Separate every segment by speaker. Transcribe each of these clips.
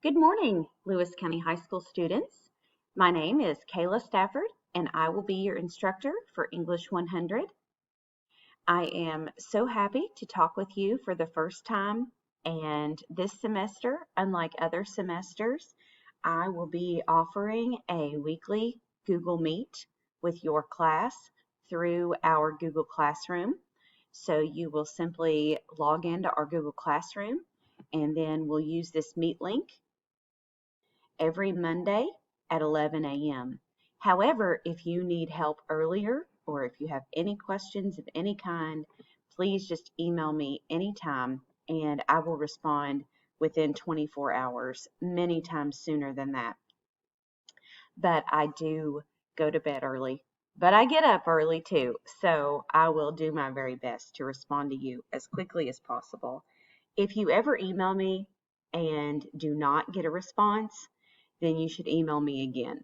Speaker 1: Good morning, Lewis County High School students. My name is Kayla Stafford, and I will be your instructor for English 100. I am so happy to talk with you for the first time, and this semester, unlike other semesters, I will be offering a weekly Google Meet with your class through our Google Classroom. So you will simply log into our Google Classroom, and then we'll use this Meet link every Monday at 11 a.m. However, if you need help earlier or if you have any questions of any kind, please just email me anytime and I will respond within 24 hours, many times sooner than that. But I do go to bed early, but I get up early too, so I will do my very best to respond to you as quickly as possible. If you ever email me and do not get a response, then you should email me again.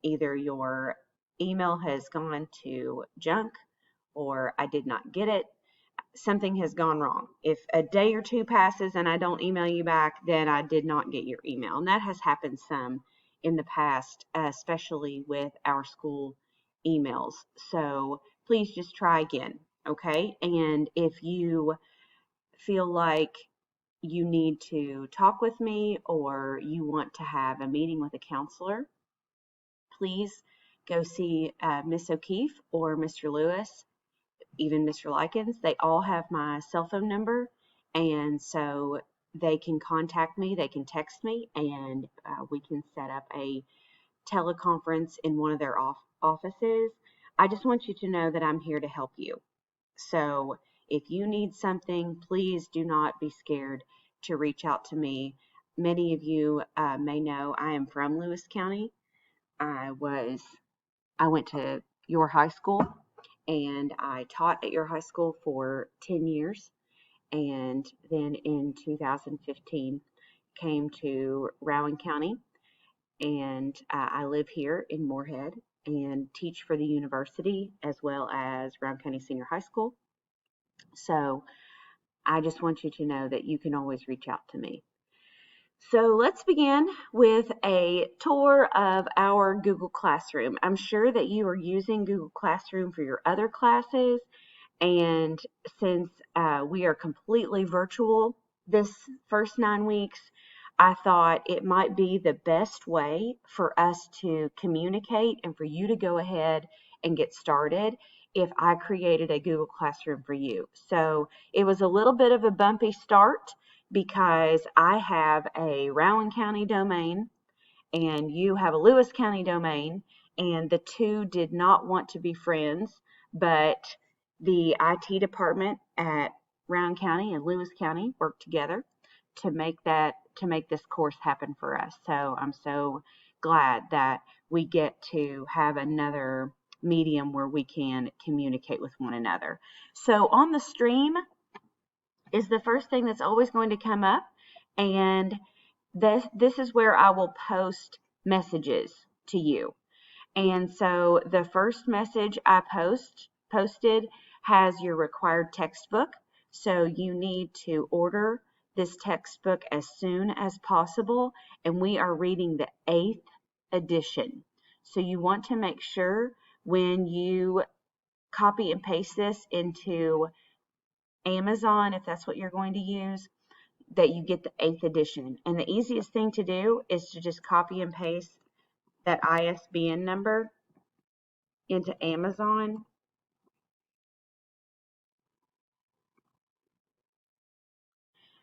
Speaker 1: Either your email has gone to junk or I did not get it. Something has gone wrong. If a day or two passes and I don't email you back, then I did not get your email. And that has happened some in the past, especially with our school emails. So please just try again, okay? And if you feel like you need to talk with me or you want to have a meeting with a counselor, please go see Miss O'Keefe or Mr. Lewis, even Mr. Likens. They all have my cell phone number, and so they can contact me, they can text me, and we can set up a teleconference in one of their offices. I just want you to know that I'm here to help you. So if you need something, please do not be scared to reach out to me. Many of you may know I am from Lewis County. I went to your high school and I taught at your high school for 10 years. And then in 2015 came to Rowan County and I live here in Moorhead and teach for the university as well as Rowan County Senior High School. So I just want you to know that you can always reach out to me. So let's begin with a tour of our Google Classroom. I'm sure that you are using Google Classroom for your other classes, and since we are completely virtual this first 9 weeks, I thought it might be the best way for us to communicate and for you to go ahead and get started if I created a Google Classroom for you. So it was a little bit of a bumpy start because I have a Rowan County domain and you have a Lewis County domain, and the two did not want to be friends, but the IT department at Rowan County and Lewis County worked together to make this course happen for us. So I'm so glad that we get to have another medium where we can communicate with one another. So on the stream is the first thing that's always going to come up, and this is where I will post messages to you. And so the first message I posted has your required textbook. So you need to order this textbook as soon as possible. And we are reading the 8th edition. So you want to make sure when you copy and paste this into Amazon, if that's what you're going to use, that you get the 8th edition. And the easiest thing to do is to just copy and paste that ISBN number into Amazon.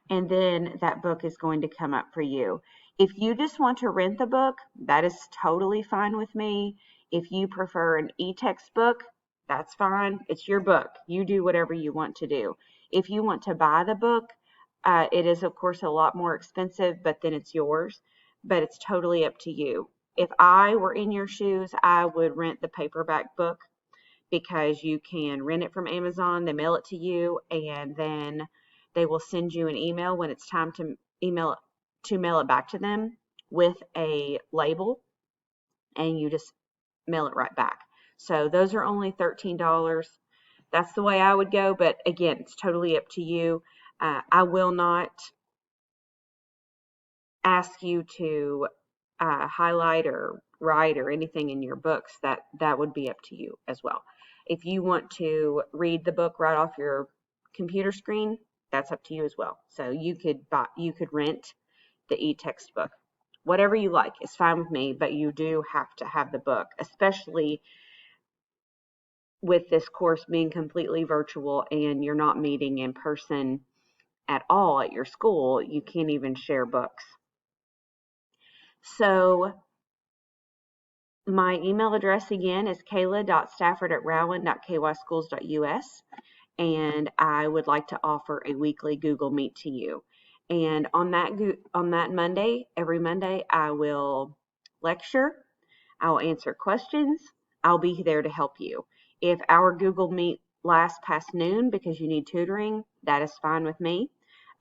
Speaker 1: And then that book is going to come up for you. If you just want to rent the book, that is totally fine with me. If you prefer an e-text book, that's fine. It's your book. You do whatever you want to do. If you want to buy the book, it is, of course, a lot more expensive, but then it's yours. But it's totally up to you. If I were in your shoes, I would rent the paperback book because you can rent it from Amazon. They mail it to you, and then they will send you an email when it's time to mail it back to them with a label, and you just mail it right back. So those are only $13. That's the way I would go, but again, it's totally up to you. I will not ask you to highlight or write or anything in your books, that would be up to you as well. If you want to read the book right off your computer screen, that's up to you as well. So you could rent the e-textbook. Whatever you like is fine with me, but you do have to have the book, especially with this course being completely virtual and you're not meeting in person at all at your school. You can't even share books. So my email address again is kayla.stafford@rowan.kyschools.us, and I would like to offer a weekly Google Meet to you. And on that Monday, every Monday, I will lecture, I'll answer questions, I'll be there to help you. If our Google Meet lasts past noon because you need tutoring, that is fine with me.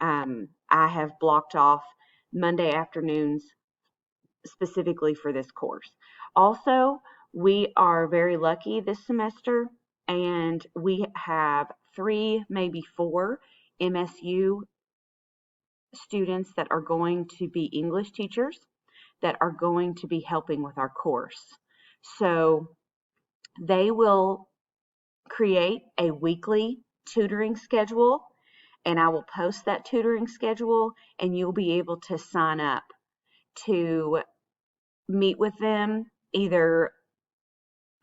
Speaker 1: I have blocked off Monday afternoons specifically for this course. Also, we are very lucky this semester, and we have 3, maybe 4 MSU students that are going to be English teachers that are going to be helping with our course. So they will create a weekly tutoring schedule, and I will post that tutoring schedule, and you'll be able to sign up to meet with them, either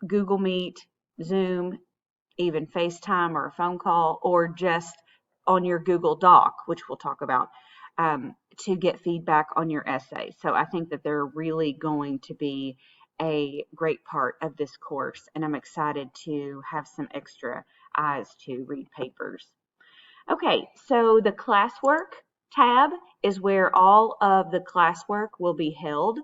Speaker 1: Google Meet, Zoom, even FaceTime or a phone call, or just on your Google Doc, which we'll talk about, to get feedback on your essay. So I think that they're really going to be a great part of this course, and I'm excited to have some extra eyes to read papers. Okay, so the Classwork tab is where all of the classwork will be held,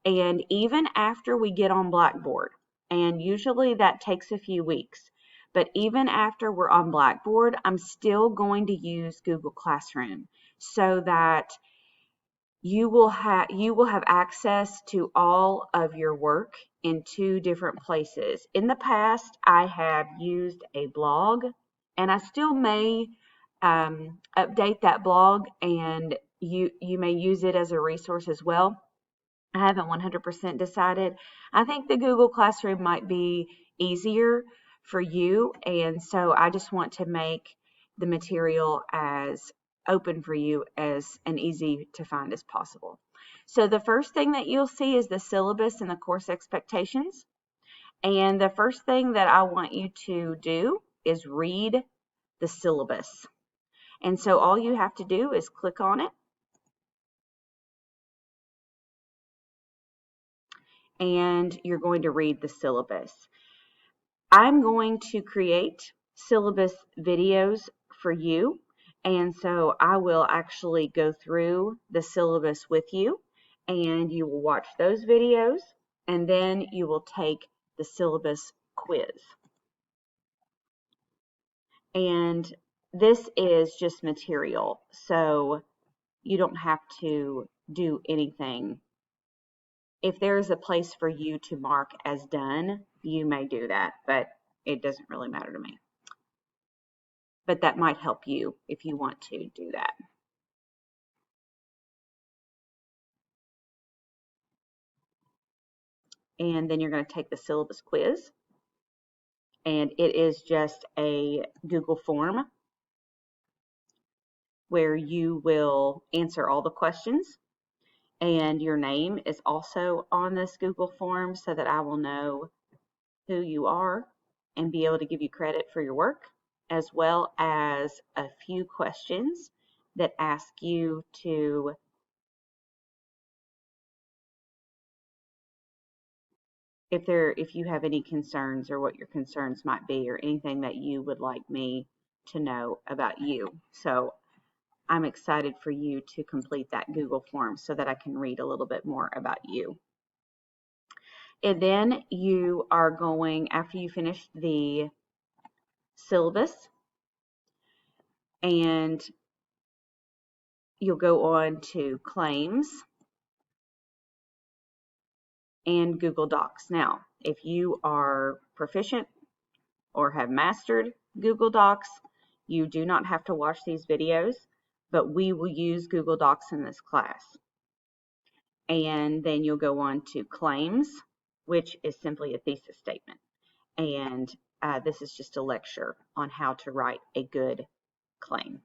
Speaker 1: and even after we get on Blackboard, and usually that takes a few weeks, but even after we're on Blackboard, I'm still going to use Google Classroom so that you will have access to all of your work in 2 different places. In the past, I have used a blog, and I still may update that blog, and you may use it as a resource as well. I haven't 100% decided. I think the Google Classroom might be easier for you, and so I just want to make the material as open for you as and easy to find as possible. So the first thing that you'll see is the syllabus and the course expectations. And the first thing that I want you to do is read the syllabus. And so all you have to do is click on it, and you're going to read the syllabus. I'm going to create syllabus videos for you, and so I will actually go through the syllabus with you, and you will watch those videos, and then you will take the syllabus quiz. And this is just material, so you don't have to do anything. If there's a place for you to mark as done, you may do that, but it doesn't really matter to me. But that might help you if you want to do that. And then you're going to take the syllabus quiz, and it is just a Google form where you will answer all the questions, and your name is also on this Google form so that I will know who you are and be able to give you credit for your work, as well as a few questions that ask you to if you have any concerns or what your concerns might be or anything that you would like me to know about you. So I'm excited for you to complete that Google form so that I can read a little bit more about you. And then you are going, after you finish the syllabus, and you'll go on to claims and Google Docs. Now, if you are proficient or have mastered Google Docs, you do not have to watch these videos, but we will use Google Docs in this class. And then you'll go on to claims, which is simply a thesis statement. And this is just a lecture on how to write a good claim.